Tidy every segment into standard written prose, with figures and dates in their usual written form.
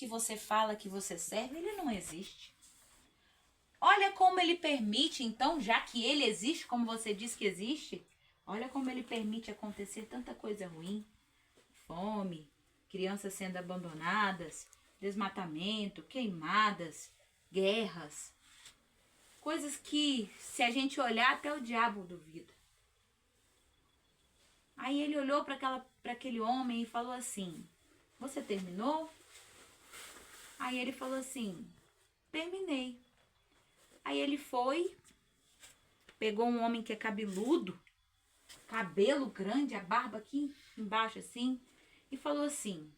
que você fala que você serve, ele não existe. Olha como ele permite, então, já que ele existe, como você diz que existe, olha como ele permite acontecer tanta coisa ruim. Fome, crianças sendo abandonadas, desmatamento, queimadas, guerras. Coisas que, se a gente olhar, até o diabo duvida. Aí ele olhou para aquele homem e falou assim, você terminou? Aí ele falou assim, terminei. Aí ele foi, pegou um homem que é cabeludo, cabelo grande, a barba aqui embaixo assim, e falou assim,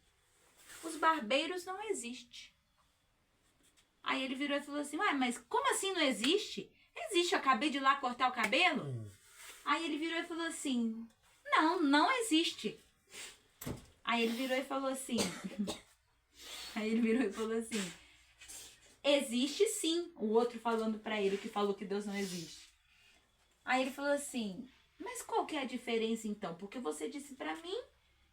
os barbeiros não existem. Aí ele virou e falou assim, ué, mas como assim não existe? Existe, eu acabei de ir lá cortar o cabelo. Aí ele virou e falou assim, não existe. Aí ele virou e falou assim, existe sim. O outro falando pra ele que falou que Deus não existe. Aí ele falou assim, mas qual que é a diferença então? Porque você disse pra mim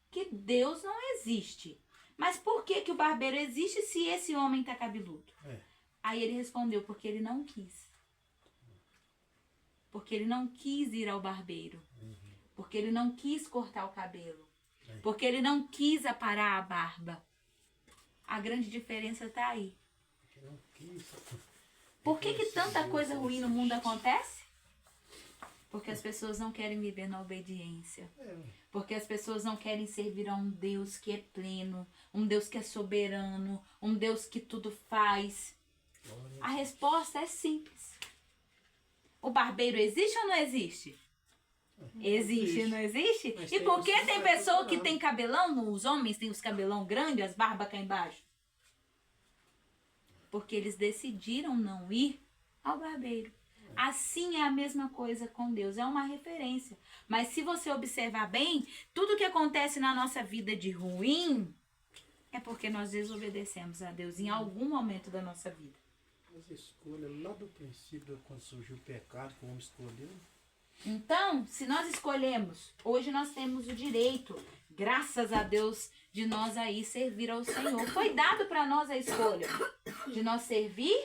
que Deus não existe. Mas por que que o barbeiro existe se esse homem tá cabeludo? Aí ele respondeu, porque ele não quis. Porque ele não quis ir ao barbeiro. Porque ele não quis cortar o cabelo. Porque ele não quis aparar a barba. A grande diferença está aí. Por que tanta coisa ruim no mundo acontece? Porque as pessoas não querem viver na obediência. Porque as pessoas não querem servir a um Deus que é pleno, um Deus que é soberano, um Deus que tudo faz. A resposta é simples. O barbeiro existe ou não existe? Existe, não existe? E por que tem pessoa que tem cabelão? Os homens têm os cabelão grandes, as barbas cá embaixo? Porque eles decidiram não ir ao barbeiro. Assim é a mesma coisa com Deus, é uma referência. Mas se você observar bem, tudo que acontece na nossa vida de ruim é porque nós desobedecemos a Deus em algum momento da nossa vida. Mas a escolha lá do princípio, quando surgiu o pecado, que o homem escolheu. Então, se nós escolhemos, hoje nós temos o direito, graças a Deus, de nós aí servir ao Senhor. Foi dado para nós a escolha de nós servir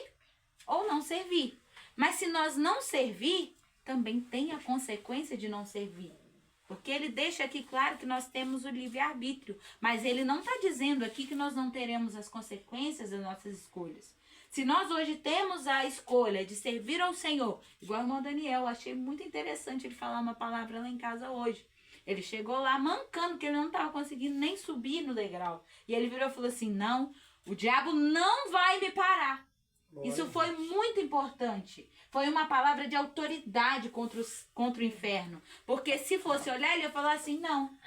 ou não servir. Mas se nós não servir, também tem a consequência de não servir. Porque ele deixa aqui claro que nós temos o livre-arbítrio. Mas ele não está dizendo aqui que nós não teremos as consequências das nossas escolhas. Se nós hoje temos a escolha de servir ao Senhor, igual o irmão Daniel, achei muito interessante ele falar uma palavra lá em casa hoje. Ele chegou lá mancando, porque ele não estava conseguindo nem subir no degrau. E ele virou e falou assim, não, o diabo não vai me parar. Isso foi muito importante. Foi uma palavra de autoridade contra o inferno. Porque se fosse olhar, ele ia falar assim, não,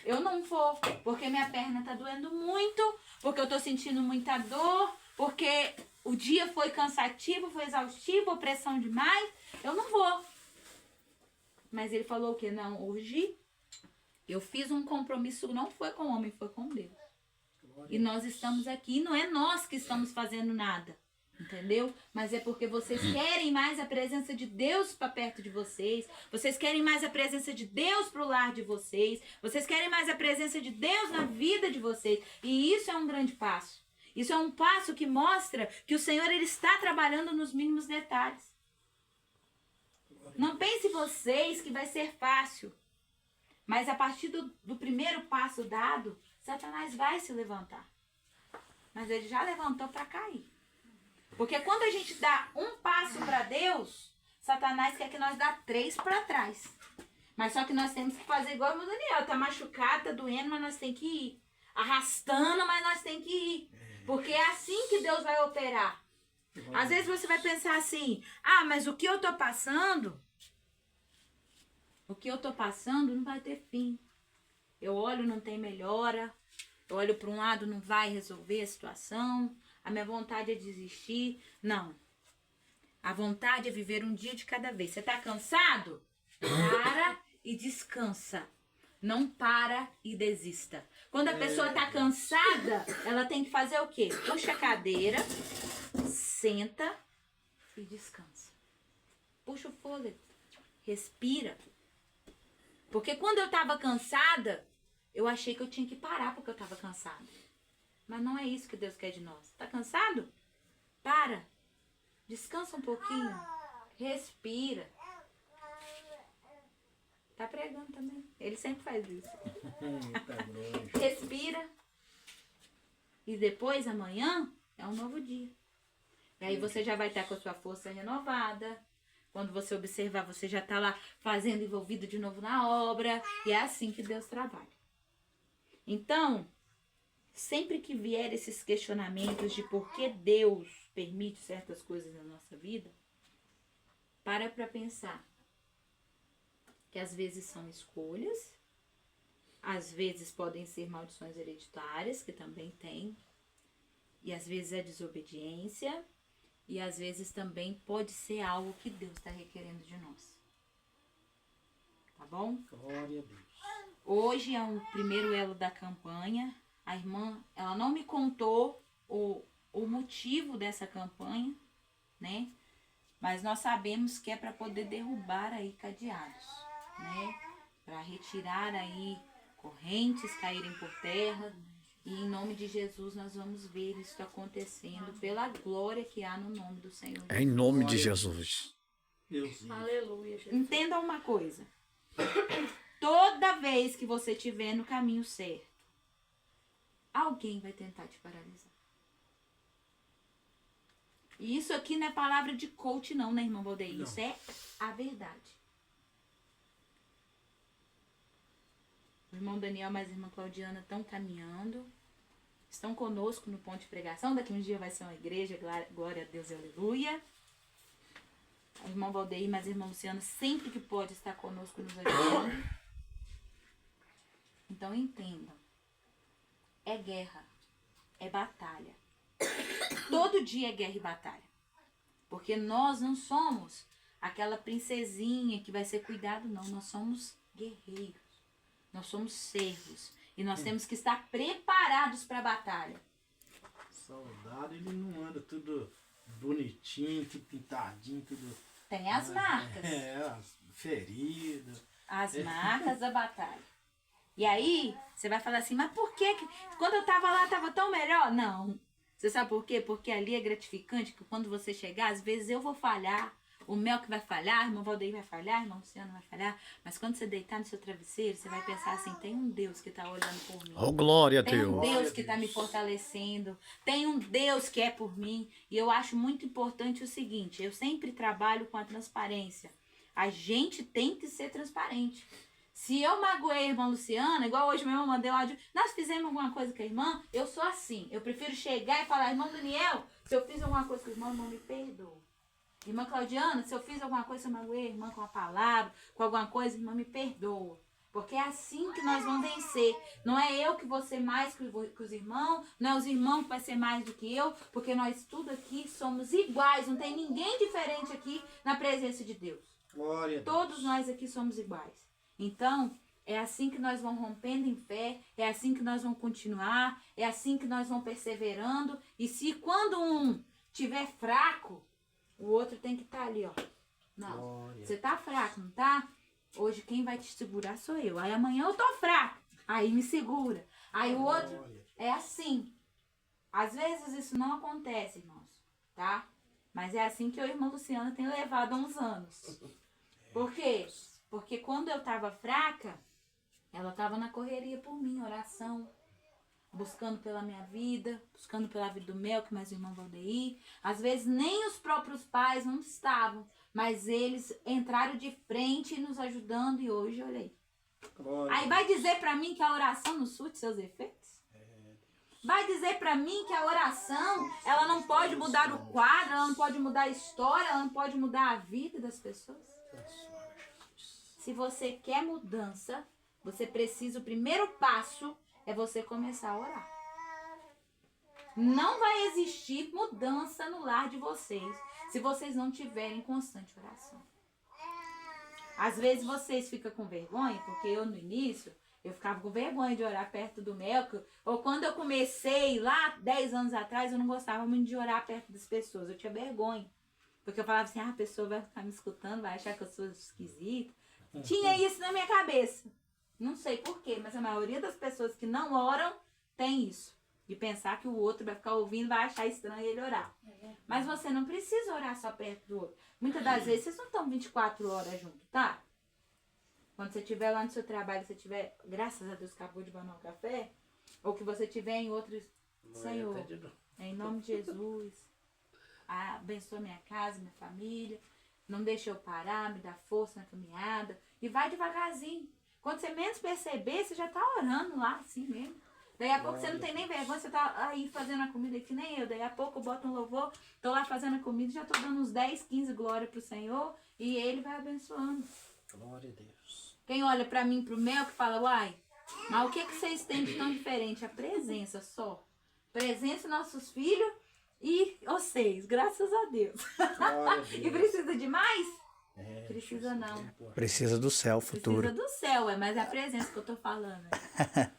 eu não vou, porque minha perna está doendo muito, porque eu estou sentindo muita dor, porque o dia foi cansativo, foi exaustivo, opressão demais, eu não vou. Mas ele falou o quê? Não, hoje eu fiz um compromisso, não foi com o homem, foi com Deus. E nós estamos aqui, não é nós que estamos fazendo nada. Entendeu? Mas é porque vocês querem mais a presença de Deus para perto de vocês. Vocês querem mais a presença de Deus para o lar de vocês. Vocês querem mais a presença de Deus na vida de vocês. E isso é um grande passo. Isso é um passo que mostra que o Senhor ele está trabalhando nos mínimos detalhes. Não pense vocês que vai ser fácil. Mas a partir do primeiro passo dado, Satanás vai se levantar. Mas ele já levantou para cair. Porque quando a gente dá um passo para Deus, Satanás quer que nós dá 3 para trás. Mas só que nós temos que fazer igual o Daniel. Tá machucado, tá doendo, mas nós temos que ir. Arrastando, mas nós temos que ir. Porque é assim que Deus vai operar. Às vezes você vai pensar assim, mas o que eu tô passando não vai ter fim. Eu olho, não tem melhora. Eu olho para um lado, não vai resolver a situação. A minha vontade é desistir. Não. A vontade é viver um dia de cada vez. Você tá cansado? Para e descansa. Não para e desista. Quando a pessoa tá cansada, ela tem que fazer o quê? Puxa a cadeira, senta e descansa. Puxa o fôlego. Respira. Porque quando eu tava cansada, eu achei que eu tinha que parar porque eu tava cansada. Mas não é isso que Deus quer de nós. Tá cansado? Para. Descansa um pouquinho. Respira. Tá pregando também. Ele sempre faz isso. Respira. E depois, amanhã, é um novo dia. E aí você já vai estar com a sua força renovada. Quando você observar, você já está lá fazendo, envolvido de novo na obra. E é assim que Deus trabalha. Então, sempre que vier esses questionamentos de por que Deus permite certas coisas na nossa vida, para pensar que às vezes são escolhas, às vezes podem ser maldições hereditárias, que também tem, e às vezes é desobediência, e às vezes também pode ser algo que Deus está requerendo de nós. Tá bom? Glória a Deus. Hoje é o primeiro elo da campanha. A irmã, ela não me contou o motivo dessa campanha, né? Mas nós sabemos que é para poder derrubar aí cadeados, né? Para retirar aí correntes caírem por terra. E em nome de Jesus nós vamos ver isso acontecendo pela glória que há no nome do Senhor. Em nome de Jesus. Deus. Aleluia. Entenda uma coisa. Toda vez que você estiver no caminho certo, alguém vai tentar te paralisar. E isso aqui não é palavra de coach não, né, irmão Valdeir? Isso é a verdade. O irmão Daniel e a irmã Claudiana estão caminhando. Estão conosco no ponto de pregação. Daqui uns dias vai ser uma igreja. Glória a Deus e aleluia. O irmão Valdeir e a irmã Luciana sempre que pode estar conosco nos ajudando. Então entendam. É guerra. É batalha. Todo dia é guerra e batalha. Porque nós não somos aquela princesinha que vai ser cuidado, não. Nós somos guerreiros. Nós somos servos. E nós temos que estar preparados para a batalha. Soldado, ele não anda tudo bonitinho, tudo pintadinho, tudo... Tem as marcas. As feridas. As marcas da batalha. E aí, você vai falar assim, mas por que quando eu tava lá, tava tão melhor? Não. Você sabe por quê? Porque ali é gratificante que quando você chegar, às vezes eu vou falhar, o Mel que vai falhar, o irmão Valdeir vai falhar, o irmão Luciano vai falhar, mas quando você deitar no seu travesseiro, você vai pensar assim, tem um Deus que tá olhando por mim. Oh, glória a Tem um Deus. Deus que tá me fortalecendo, tem um Deus que é por mim. E eu acho muito importante o seguinte, eu sempre trabalho com a transparência. A gente tem que ser transparente. Se eu magoei a irmã Luciana, igual hoje mesmo eu mandei um áudio, nós fizemos alguma coisa com a irmã, eu sou assim. Eu prefiro chegar e falar, irmão Daniel, se eu fiz alguma coisa com a irmã, não me perdoa. Irmã Claudiana, se eu fiz alguma coisa, se eu magoei a irmã com a palavra, com alguma coisa, irmã, me perdoa. Porque é assim que nós vamos vencer. Não é eu que vou ser mais que os irmãos, não é os irmãos que vai ser mais do que eu, porque nós tudo aqui somos iguais, não tem ninguém diferente aqui na presença de Deus. Glória a Deus. Todos nós aqui somos iguais. Então, é assim que nós vamos rompendo em fé, é assim que nós vamos continuar, é assim que nós vamos perseverando. E se quando um estiver fraco, o outro tem que estar ali, ó. Não, Glória. você tá fraco, não tá? Hoje quem vai te segurar sou eu. Aí amanhã eu tô fraco, aí me segura. Aí o outro é assim. Às vezes isso não acontece, irmãos, tá? Mas é assim que eu e a irmã Luciana tem levado há uns anos. Por quê? Porque quando eu tava fraca, ela tava na correria por mim, oração, buscando pela minha vida, buscando pela vida do Mel, que mais o irmão Valdeir. Às vezes nem os próprios pais não estavam, mas eles entraram de frente nos ajudando e hoje olha aí. Glória. Aí vai dizer pra mim que a oração não surte seus efeitos? Vai dizer pra mim que a oração, ela não pode mudar o quadro, ela não pode mudar a história, ela não pode mudar a vida das pessoas? Se você quer mudança, você precisa, o primeiro passo é você começar a orar. Não vai existir mudança no lar de vocês se vocês não tiverem constante oração. Às vezes vocês ficam com vergonha, porque eu no início, eu ficava com vergonha de orar perto do Melco, ou quando eu comecei lá 10 anos atrás, eu não gostava muito de orar perto das pessoas, eu tinha vergonha. Porque eu falava assim, a pessoa vai ficar me escutando, vai achar que eu sou esquisita. Tinha isso na minha cabeça. Não sei porquê, mas a maioria das pessoas que não oram tem isso. De pensar que o outro vai ficar ouvindo, vai achar estranho ele orar. Mas você não precisa orar só perto do outro. Muitas das vezes vocês não estão 24 horas juntos, tá? Quando você estiver lá no seu trabalho, você tiver, graças a Deus, acabou de tomar um café, ou que você estiver em outros, Senhor, em nome de Jesus, abençoa minha casa, minha família, não deixa eu parar, me dá força na caminhada, e vai devagarzinho. Quando você menos perceber, você já tá orando lá, assim mesmo. Daí a pouco você não tem nem vergonha, você tá aí fazendo a comida que nem eu. Daí a pouco eu boto um louvor, tô lá fazendo a comida, já tô dando uns 10, 15 glória pro Senhor, e Ele vai abençoando. Glória a Deus. Quem olha pra mim, pro Mel, que fala, uai, mas o que vocês têm de tão diferente? A presença só. Presença dos nossos filhos e vocês, graças a Deus. Glória a Deus. E precisa de mais? É, Precisa não. Precisa do céu futuro. Precisa do céu, mas é a presença que eu tô falando.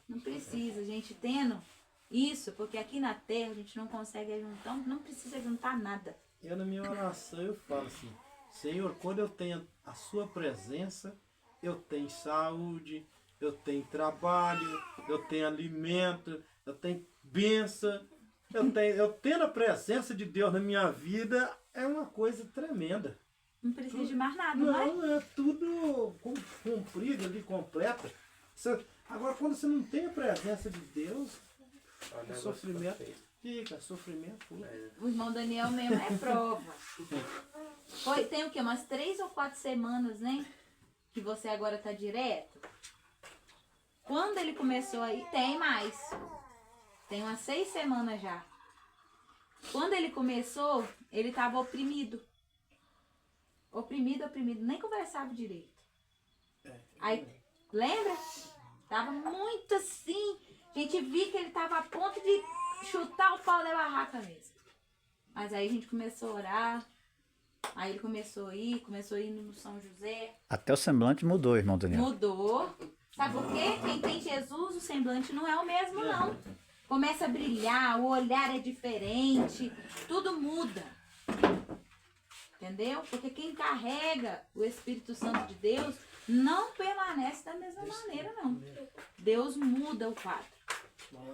Não precisa, gente, tendo isso, porque aqui na terra a gente não consegue juntar, não precisa juntar nada. Eu na minha oração eu falo assim, Senhor, quando eu tenho a sua presença, eu tenho saúde, eu tenho trabalho, eu tenho alimento, eu tenho bênção, eu tendo a presença de Deus na minha vida é uma coisa tremenda. Não precisa de mais nada, não é? Não, é tudo cumprido ali, completo. Agora, quando você não tem a presença de Deus, o sofrimento fica, sofrimento puro. O irmão Daniel mesmo é prova. Tem o quê? Umas 3 ou 4 semanas, né? Que você agora tá direto. Quando ele começou aí, tem mais. Tem umas 6 semanas já. Quando ele começou, ele tava oprimido. Oprimido, nem conversava direito. Aí, lembra? Tava muito assim. A gente viu que ele tava a ponto de chutar o pau da barraca mesmo. Mas aí a gente começou a orar. Aí ele começou a ir no São José. Até o semblante mudou, irmão Daniel. Mudou. Sabe por quê? Quem tem Jesus, o semblante não é o mesmo, não. Começa a brilhar, o olhar é diferente. Tudo muda. Entendeu? Porque quem carrega o Espírito Santo de Deus não permanece da mesma maneira, não. Deus muda o quadro.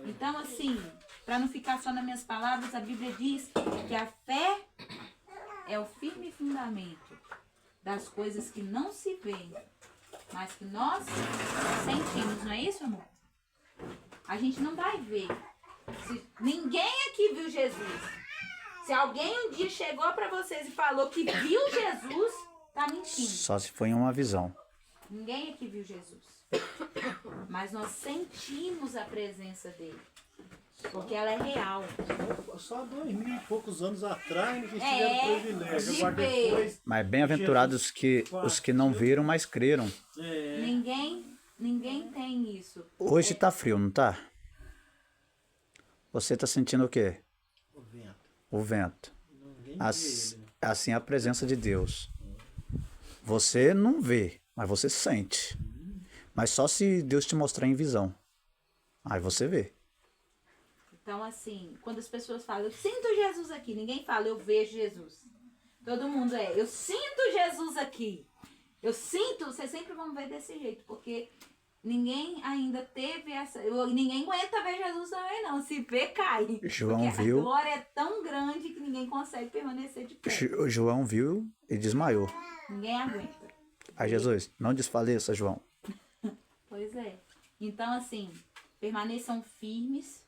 Então, assim, para não ficar só nas minhas palavras, a Bíblia diz que a fé é o firme fundamento das coisas que não se veem, mas que nós sentimos. Não é isso, amor? A gente não vai ver. Ninguém aqui viu Jesus. Se alguém um dia chegou para vocês e falou que viu Jesus, tá mentindo. Só se foi uma visão. Ninguém aqui viu Jesus. Mas nós sentimos a presença dele. Porque ela é real. Só 2000 e poucos anos atrás que É, tiveram privilégio. de Agora ver. depois, Mas bem-aventurados os que não viram, mas creram. Ninguém tem isso. Hoje tá frio, não tá? Você tá sentindo o quê? o vento. O vento. Ninguém vê ele, né? Assim a presença de Deus. Você não vê, mas você sente. Mas só se Deus te mostrar em visão. Aí você vê. Então, assim, quando as pessoas falam, eu sinto Jesus aqui, ninguém fala, eu vejo Jesus. Todo mundo eu sinto Jesus aqui. Eu sinto, vocês sempre vão ver desse jeito, porque ninguém ainda teve essa... Ninguém aguenta ver Jesus também, não. Se vê, cai. João porque viu. a glória é tão grande que ninguém consegue permanecer de pé. O João viu e desmaiou. Ninguém aguenta. Aí Jesus, não desfaleça, João. Pois é. Então, assim, permaneçam firmes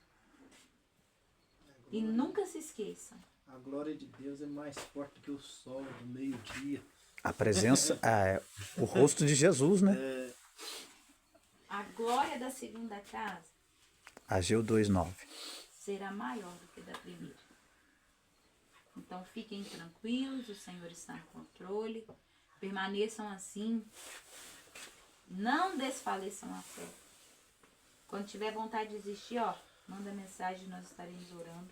e nunca se esqueçam. A glória de Deus é mais forte que o sol do meio-dia. A presença, o rosto de Jesus, né? A glória da segunda casa Ageu 2:9. será maior do que da primeira. Então fiquem tranquilos, o Senhor está no controle. Permaneçam assim. Não desfaleçam a fé. Quando tiver vontade de desistir, manda mensagem, nós estaremos orando.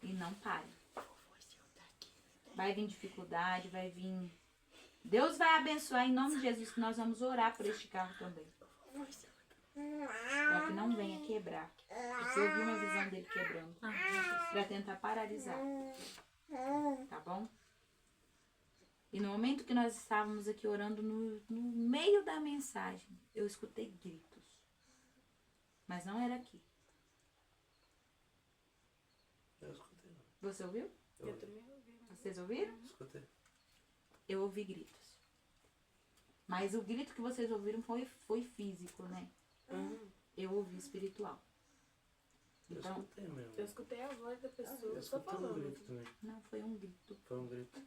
E não parem. Vai vir dificuldade, vai vir... Deus vai abençoar em nome de Jesus, que nós vamos orar por este carro também. Para que não venha quebrar. Você ouviu uma visão dele quebrando. Para tentar paralisar. Tá bom? E no momento que nós estávamos aqui orando, no meio da mensagem, eu escutei gritos. Mas não era aqui. Você ouviu? Eu também ouvi. Vocês ouviram? Escutei. Eu ouvi gritos. Mas o grito que vocês ouviram foi físico, né? Eu ouvi espiritual. Eu Então, escutei mesmo. Eu escutei a voz da pessoa Eu só escutei um falando. grito também. não foi um grito. Foi um grito.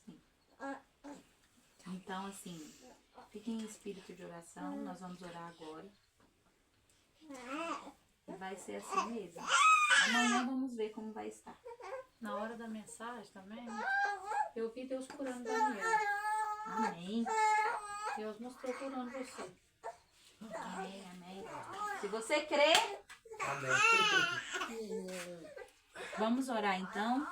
Sim. Então, assim, fiquem em espírito de oração. Nós vamos orar agora. E vai ser assim mesmo. Amanhã vamos ver como vai estar. Na hora da mensagem também, eu vi Deus curando Daniel. Amém. Deus mostrou curando você. Amém, amém. Se você crê, vamos orar então.